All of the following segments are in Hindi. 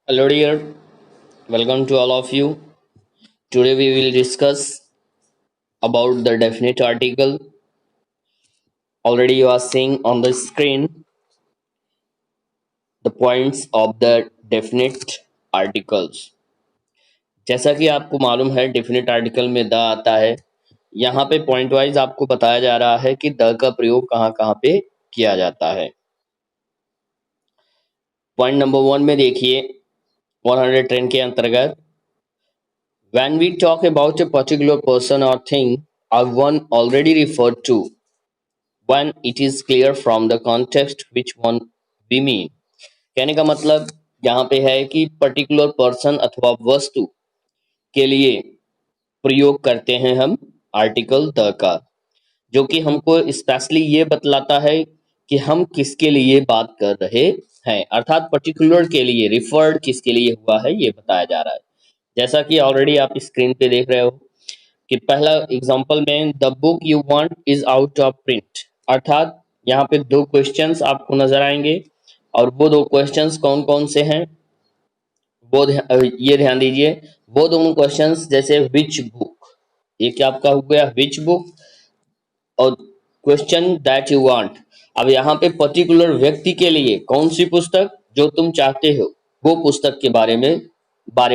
Hello, dear. Welcome to all of you. Today we will discuss about the definite article. Already you are seeing on the screen the points of the definite articles. जैसा कि आपको मालूम है डेफिनेट आर्टिकल में द आता है। यहाँ पे पॉइंट वाइज आपको बताया जा रहा है कि द का प्रयोग कहाँ कहाँ पे किया जाता है। पॉइंट नंबर 1 में देखिए 110 के अंतर्गत when we talk about a particular person or thing or one already referred to when it is clear from the context which one we mean। कहने का मतलब यहाँ पे है कि पर्टिकुलर पर्सन अथवा वस्तु के लिए प्रयोग करते हैं हम आर्टिकल द का, जो कि हमको स्पेशली ये बतलाता है कि हम किसके लिए बात कर रहे हैं, अर्थात पर्टिकुलर के लिए रिफर्ड किसके लिए हुआ है ये बताया जा रहा है। जैसा कि ऑलरेडी आप स्क्रीन पे देख रहे हो कि पहला एग्जांपल में the book you want is out of print, अर्थात यहाँ पे दो क्वेश्चंस आपको नजर आएंगे और वो दो क्वेश्चंस कौन कौन से हैं वो ये ध्यान दीजिए। वो दोनों क्वेश्चंस जैसे विच बुक, ये क्या आपका हो गया विच बुक, और क्वेश्चन दैट यू वांट, अब यहाँ पे पर्टिकुलर व्यक्ति के लिए कौन सी पुस्तक जो तुम चाहते हो वो पुस्तक के बारे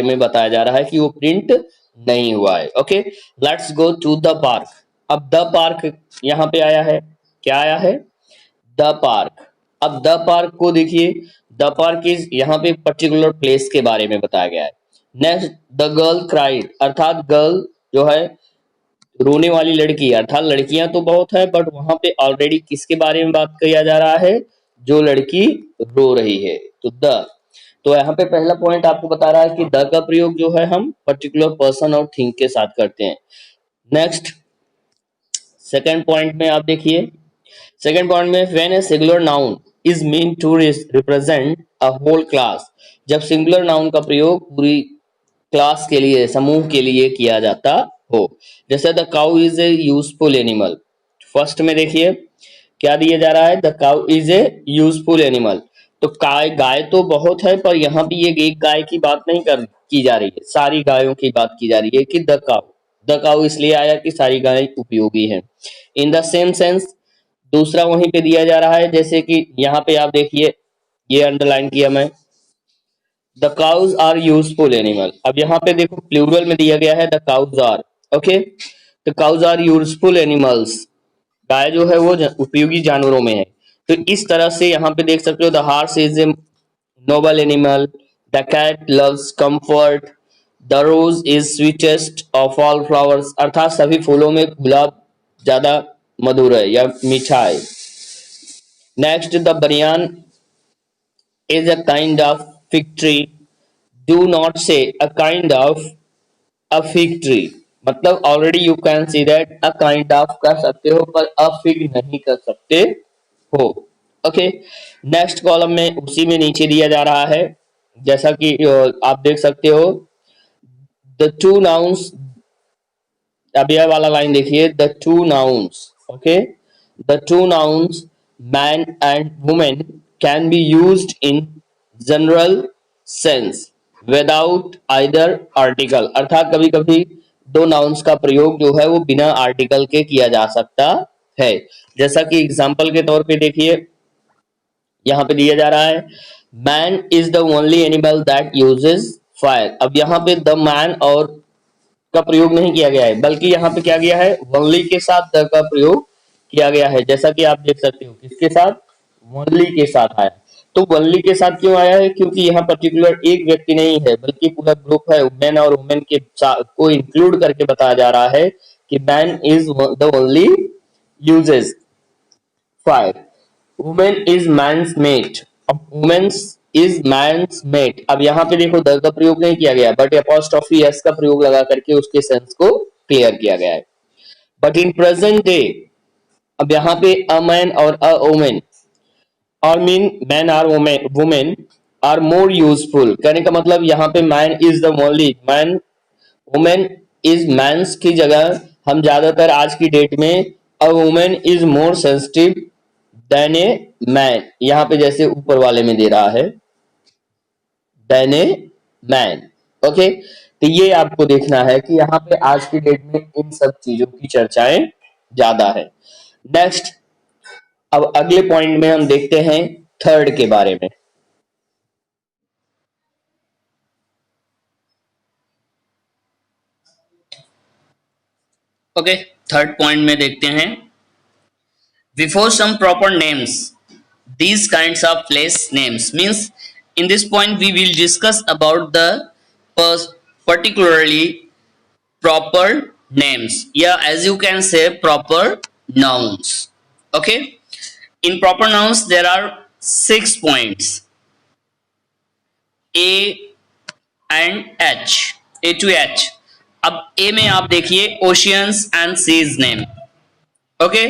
में बताया जा रहा है कि वो प्रिंट नहीं हुआ है। Okay, let's go to the park. अब द पार्क यहाँ पे आया है, क्या आया है द पार्क। अब द पार्क को देखिए, द पार्क इज यहाँ पे पर्टिकुलर प्लेस के बारे में बताया गया है। नेक्स्ट द गर्ल क्राइड, अर्थात गर्ल जो है रोने वाली लड़की, अर्थात लड़कियां तो बहुत है बट वहां पे ऑलरेडी किसके बारे में बात किया जा रहा है, जो लड़की रो रही है। तो यहाँ पे पहला पॉइंट आपको बता रहा है कि द का प्रयोग जो है हम पर्टिकुलर पर्सन और थिंग के साथ करते हैं। नेक्स्ट सेकंड पॉइंट में आप देखिए, सेकंड पॉइंट में when a singular noun is mean to represent a whole class, जब सिंगुलर नाउन का प्रयोग पूरी क्लास के लिए समूह के लिए किया जाता हो। जैसे the cow is a useful animal, first में देखिए क्या दिया जा रहा है, the cow is a useful animal. तो गाय तो बहुत है पर यहाँ भी ये एक गाय की बात नहीं की जा रही है, सारी गायों की बात की जा रही है कि द काउ इसलिए आया कि सारी गायें उपयोगी हैं। इन द सेम सेंस दूसरा वहीं पे दिया जा रहा है, जैसे कि यहाँ पे आप देखिए ये अंडरलाइन किया मैं, the cows are useful animal. अब यहाँ पे देखो प्लूरल में दिया गया है the cows are, okay, the cows are useful animals, गाय जो है वो उपयोगी जानवरों में है। तो इस तरह से यहाँ पे देख सकते हो the horse is a noble animal, the cat loves comfort, the rose is sweetest of all flowers, अर्थात सभी फूलों में गुलाब ज्यादा मधुर है या मीठा है। नेक्स्ट द बनियान is a kind of fig tree, do not say a kind of a fig tree, मतलब already you can see that a kind of कर सकते हो पर अ फिग नहीं कर सकते हो। ओके, नेक्स्ट कॉलम में उसी में नीचे दिया जा रहा है, जैसा कि आप देख सकते हो द टू नाउन्स, अब यह वाला लाइन देखिए, the two nouns, okay, the two nouns man and women can be used in general sense without either article, अर्थात कभी कभी दो नाउन्स का प्रयोग जो है वो बिना आर्टिकल के किया जा सकता है। जैसा कि एग्जाम्पल के तौर पे देखिए यहाँ पे दिया जा रहा है man is the only animal that uses fire. अब यहाँ पे द मैन और का प्रयोग नहीं किया गया है बल्कि यहाँ पे क्या गया है, ओनली के साथ द का प्रयोग किया गया है। जैसा कि आप देख सकते हो किसके साथ, ओनली के साथ आया। तो ओनली के साथ क्यों आया है, क्योंकि यहाँ पर्टिकुलर एक व्यक्ति नहीं है बल्कि पूरा ग्रुप है, मैन और वुमेन के को इंक्लूड करके बताया जा रहा है कि man is the only uses fire, women is man's mate, अब वुमेन्स इज मैंस मेट। अब यहाँ पे देखो द का प्रयोग नहीं किया गया बट अपॉस्ट्रोफी एस का प्रयोग लगा करके उसके सेंस को क्लियर किया गया है। बट इन प्रेजेंट डे, अब यहाँ पे a man or a woman or mean man or women are more useful, कहने का मतलब यहाँ पे man is the only man, woman is man's की जगह हम ज्यादातर आज की डेट में a woman is more sensitive than a man, यहाँ पे जैसे ऊपर वाले में दे रहा है देन ए मैन। ओके, तो ये आपको देखना है कि यहाँ पे आज की डेट में इन सब चीजों की चर्चाएं ज्यादा है। नेक्स्ट, अब अगले पॉइंट में हम देखते हैं थर्ड के बारे में। ओके, थर्ड पॉइंट में देखते हैं, before some proper names, these kinds of place names means in this point we will discuss about the particularly proper names, yeah, as you can say proper nouns. Okay, in proper nouns there are 6 points: a and h, a to h. अब a में आप देखिए oceans and seas name. Okay,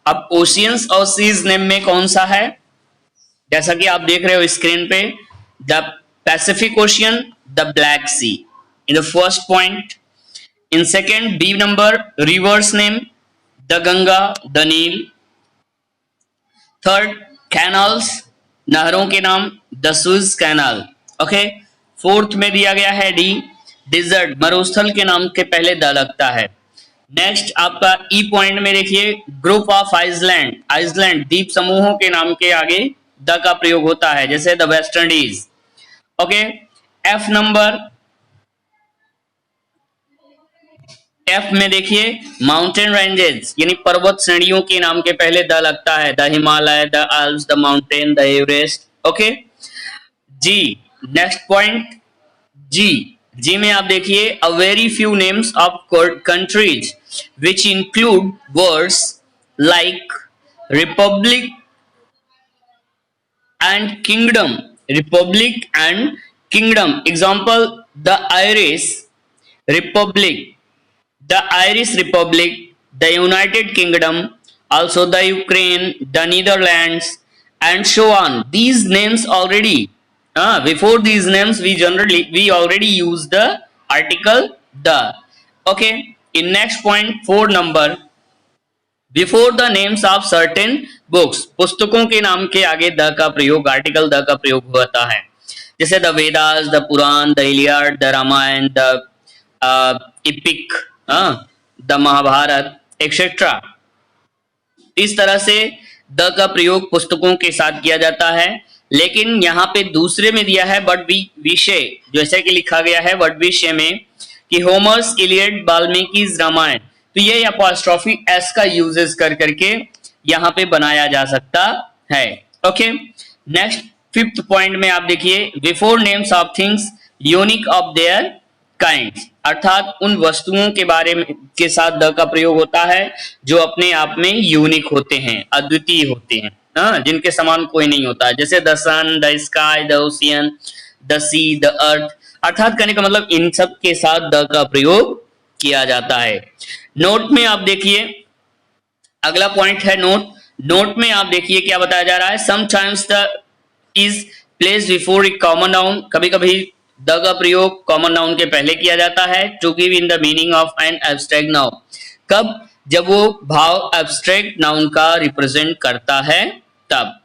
अब ओशियंस और सीज नेम में कौन सा है, जैसा कि आप देख रहे हो स्क्रीन पे, the Pacific Ocean, the Black Sea in the first point. In second B number rivers name, the Ganga, the Nile. Third canals, नहरों के नाम, the Suez Canal. Okay, fourth में दिया गया है डी, डिजर्ट, मरुस्थल के नाम के पहले द लगता है। नेक्स्ट आपका ई पॉइंट में देखिए ग्रुप ऑफ आइसलैंड, आइसलैंड द्वीप समूहों के नाम के आगे द का प्रयोग होता है, जैसे the West Indies. Okay, F number, F में देखिए माउंटेन रेंजेस यानी पर्वत श्रेणियों के नाम के पहले द लगता है, the Himalaya, the Alps, the mountain, the Everest. Okay, G next point G, G में आप देखिए a very few names of countries which include words like republic and kingdom, republic and kingdom, example the Irish republic, the Irish Republic, the United Kingdom, also the Ukraine, the Netherlands, and so on. These names already, before these names we already use the article the. Okay, in next point 4 number, before the names of certain books, पुस्तकों के नाम के आगे द का प्रयोग, आर्टिकल द का प्रयोग होता है, जैसे the Vedas, the Purana, the Iliad, the Ramayana, the epic, the Mahabharata etcetera. इस तरह से द का प्रयोग पुस्तकों के साथ किया जाता है। लेकिन यहाँ पे दूसरे में दिया है वट विषय, जैसे कि लिखा गया है वट विषय में कि होमर्स इलियड वाल्मीकि रामायण, तो ये अपॉस्ट्रोफी एस का यूजेस कर करके यहाँ पे बनाया जा सकता है। ओके, नेक्स्ट फिफ्थ पॉइंट में आप देखिए before names of things unique of their kind, अर्थात उन वस्तुओं के बारे में के साथ द का प्रयोग होता है जो अपने आप में यूनिक होते हैं, अद्वितीय होते हैं, जिनके समान कोई नहीं होता है, जैसे the sun, the sky, the ocean, the sea, the earth. अर्थात कहने का मतलब इन सब के साथ द का प्रयोग किया जाता है। नोट में आप देखिए अगला पॉइंट है नोट। नोट में आप देखिए क्या बताया जा रहा है, sometimes the is place before A common noun, कभी कभी द का प्रयोग कॉमन नाउन के पहले किया जाता है to give in the meaning of an abstract noun, कब, जब वो भाव एब्स्ट्रैक्ट नाउन का रिप्रेजेंट करता है तब।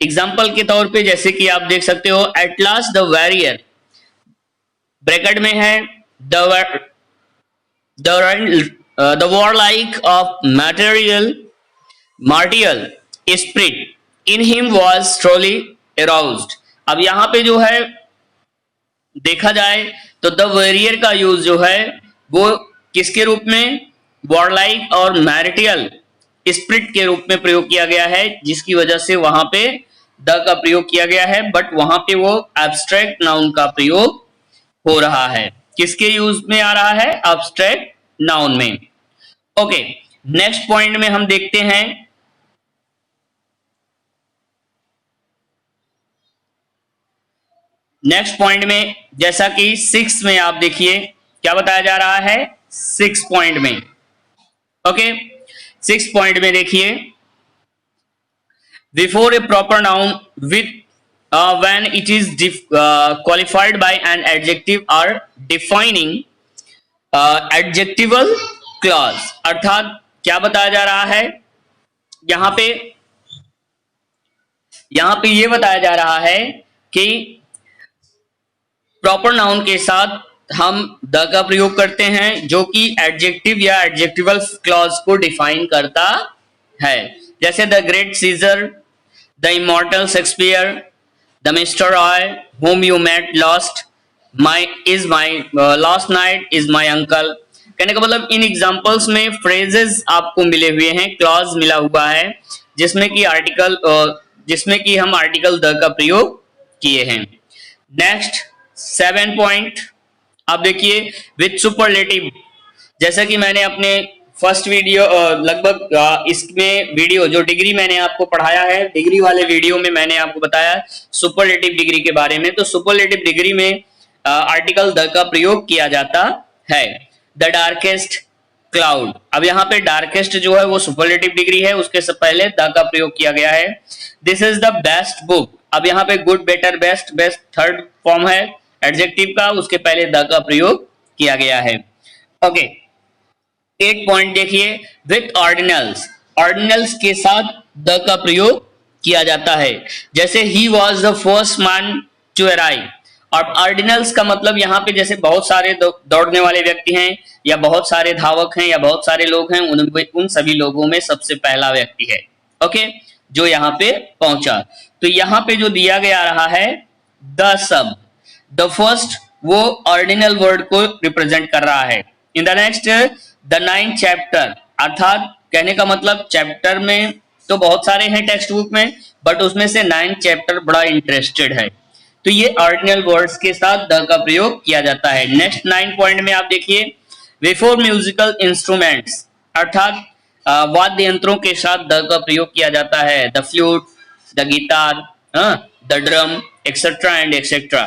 एग्जाम्पल के तौर पे जैसे कि आप देख सकते हो at last the warrior, bracket में है the warlike of martial spirit in him was truly aroused। अब यहाँ पे जो है देखा जाए तो द वॉरियर का यूज जो है वो किसके रूप में, वॉरलाइक और मैरिटियल स्पिरिट के रूप में प्रयोग किया गया है, जिसकी वजह से वहां पे द का प्रयोग किया गया है, बट वहां पे वो एब्स्ट्रैक्ट नाउन का प्रयोग हो रहा है। किसके यूज में आ रहा है, एब्स्ट्रैक्ट नाउन में। ओके, नेक्स्ट पॉइंट में हम देखते हैं नेक्स्ट पॉइंट में, जैसा कि 6 में आप देखिए क्या बताया जा रहा है 6 पॉइंट में। ओके, 6 पॉइंट में देखिए before A proper noun with when it is qualified by an adjective or defining adjectival clause, अर्थात क्या बताया जा रहा है यहाँ पे ये बताया जा रहा है कि प्रॉपर नाउन के साथ हम द का प्रयोग करते हैं जो कि एडजेक्टिव या एडजेक्टिवल क्लॉज को डिफाइन करता है, जैसे the great Caesar, the immortal Shakespeare, the mister Roy whom you met last last night is my uncle। कहने का मतलब इन एग्जांपल्स में फ्रेजेस आपको मिले हुए हैं, क्लॉज मिला हुआ है जिसमें कि हम आर्टिकल द का प्रयोग किए हैं। नेक्स्ट 7 पॉइंट आप देखिए, विथ सुपरलेटिव। जैसा कि मैंने अपने फर्स्ट वीडियो लगभग इसमें वीडियो जो डिग्री मैंने आपको पढ़ाया है, डिग्री वाले वीडियो में मैंने आपको बताया सुपरलेटिव डिग्री के बारे में। तो सुपरलेटिव डिग्री में आर्टिकल द का प्रयोग किया जाता है। द डार्केस्ट क्लाउड, अब यहाँ पे डार्केस्ट जो है वो सुपरलेटिव डिग्री है, उसके से पहले द का प्रयोग किया गया है। This is the best book, अब यहाँ पे good, better, best, best third form है एडजेक्टिव का, उसके पहले द का प्रयोग किया गया है। ओके 8 पॉइंट देखिए, विथ ऑर्डिनल्स, ऑर्डिनल्स के साथ द का प्रयोग किया जाता है, जैसे he was the first man to arrive. और ऑर्डिनल्स का मतलब यहाँ पे जैसे बहुत सारे दौड़ने वाले व्यक्ति हैं या बहुत सारे धावक हैं या बहुत सारे लोग हैं, उन सभी लोगों में सबसे पहला व्यक्ति है, ओके, जो यहाँ पे पहुंचा। तो यहाँ पे जो दिया गया रहा है द शब्द, द फर्स्ट, वो ऑर्डिनल वर्ड को रिप्रेजेंट कर रहा है। In the next the 9th chapter, अर्थात कहने का मतलब चैप्टर में तो बहुत सारे हैं टेक्स्ट बुक में, बट उसमें से 9th चैप्टर बड़ा इंटरेस्टेड है, तो ये ऑर्डिनल वर्ड्स के साथ द का प्रयोग किया जाता है। नेक्स्ट 9 पॉइंट में आप देखिए, बिफोर म्यूजिकल इंस्ट्रूमेंट्स, अर्थात वाद्य यंत्रों के साथ द का प्रयोग किया जाता है, the flute, the guitar, the drum, etcetera and etcetera.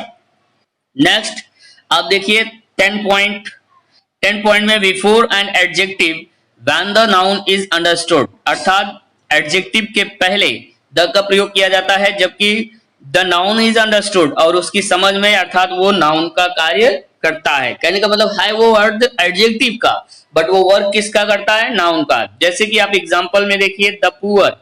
Next आप देखिए 10 पॉइंट, 10 पॉइंट में before an adjective when the noun is understood, अर्थात एडजेक्टिव के पहले द का प्रयोग किया जाता है जबकि द नाउन इज अंडरस्टूड, और उसकी समझ में अर्थात वो नाउन का कार्य करता है। कहने का मतलब है वो वर्ड एडजेक्टिव का, बट वो वर्क किसका करता है, नाउन का। जैसे कि आप एग्जांपल में देखिए द पुअर,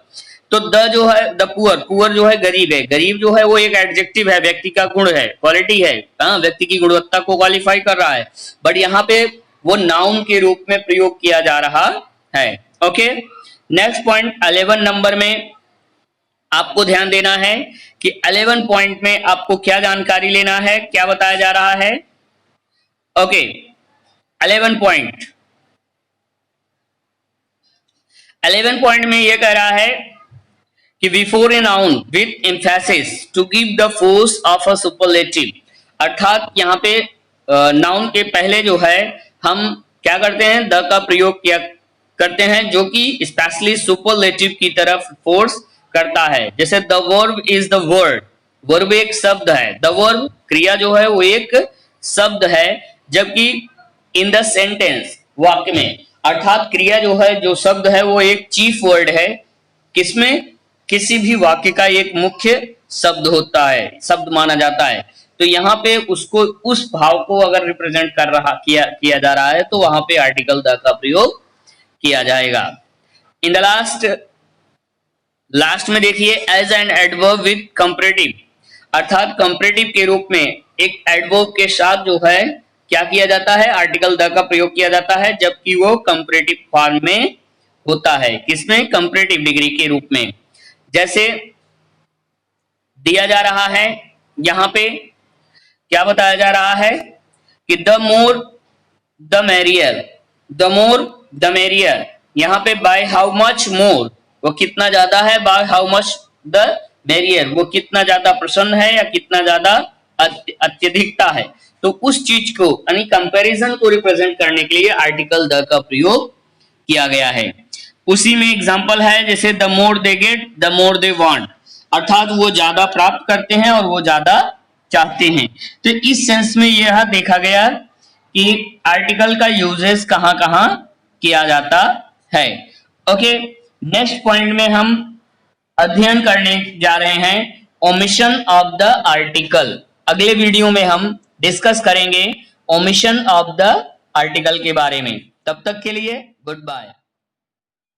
तो द जो है द पुअर, पुअर जो है गरीब है, गरीब जो है वो एक एडजेक्टिव है, व्यक्ति का गुण है, क्वालिटी है, व्यक्ति की गुणवत्ता को क्वालिफाई कर रहा है, बट यहाँ पे वो नाउन के रूप में प्रयोग किया जा रहा है। ओके नेक्स्ट पॉइंट 11 नंबर में आपको ध्यान देना है कि 11 पॉइंट में आपको क्या जानकारी लेना है, क्या बताया जा रहा है। ओके 11 पॉइंट, 11 पॉइंट में यह कह रहा है कि before a noun with emphasis to give the force of a superlative, अर्थात यहाँ पे नाउन के पहले जो है हम क्या करते हैं, द का प्रयोग किया करते हैं जो कि स्पेशली सुपरलेटिव की तरफ फोर्स करता है। जैसे the verb is the word, verb एक शब्द है, द वर्ब क्रिया जो है वो एक शब्द है, जबकि इन द सेंटेंस, वाक्य में, अर्थात क्रिया जो है, जो शब्द है वो एक चीफ वर्ड है, किसमें, किसी भी वाक्य का एक मुख्य शब्द होता है, शब्द माना जाता है। तो यहाँ पे उसको, उस भाव को अगर रिप्रेजेंट कर रहा किया जा रहा है तो वहां पे आर्टिकल द का प्रयोग किया जाएगा। इन द लास्ट में देखिए as an adverb with comparative, अर्थात कंपैरेटिव के रूप में एक एडवर्ब के साथ जो है क्या किया जाता है, आर्टिकल द का प्रयोग किया जाता है, जबकि वो कंपैरेटिव फॉर्म में होता है, किसमें, कंपैरेटिव डिग्री के रूप में। जैसे दिया जा रहा है यहाँ पे क्या बताया जा रहा है कि the more the merrier, the more the merrier, यहाँ पे बाय हाउ मच मोर, वो कितना ज्यादा है, by how much the merrier, वो कितना ज्यादा प्रसन्न है या कितना ज्यादा अत्यधिकता है। तो उस चीज को यानी कंपैरिजन को रिप्रेजेंट करने के लिए आर्टिकल द का प्रयोग किया गया है। उसी में एग्जांपल है जैसे the more they get the more they want, अर्थात वो ज्यादा प्राप्त करते हैं और वो ज्यादा चाहते हैं। तो इस सेंस में यह देखा गया कि आर्टिकल का यूजेस कहां-कहां किया जाता है। ओके नेक्स्ट पॉइंट में हम अध्ययन करने जा रहे हैं ओमिशन ऑफ द आर्टिकल। अगले वीडियो में हम डिस्कस करेंगे ओमिशन ऑफ द आर्टिकल के बारे में। तब तक के लिए गुड बाय।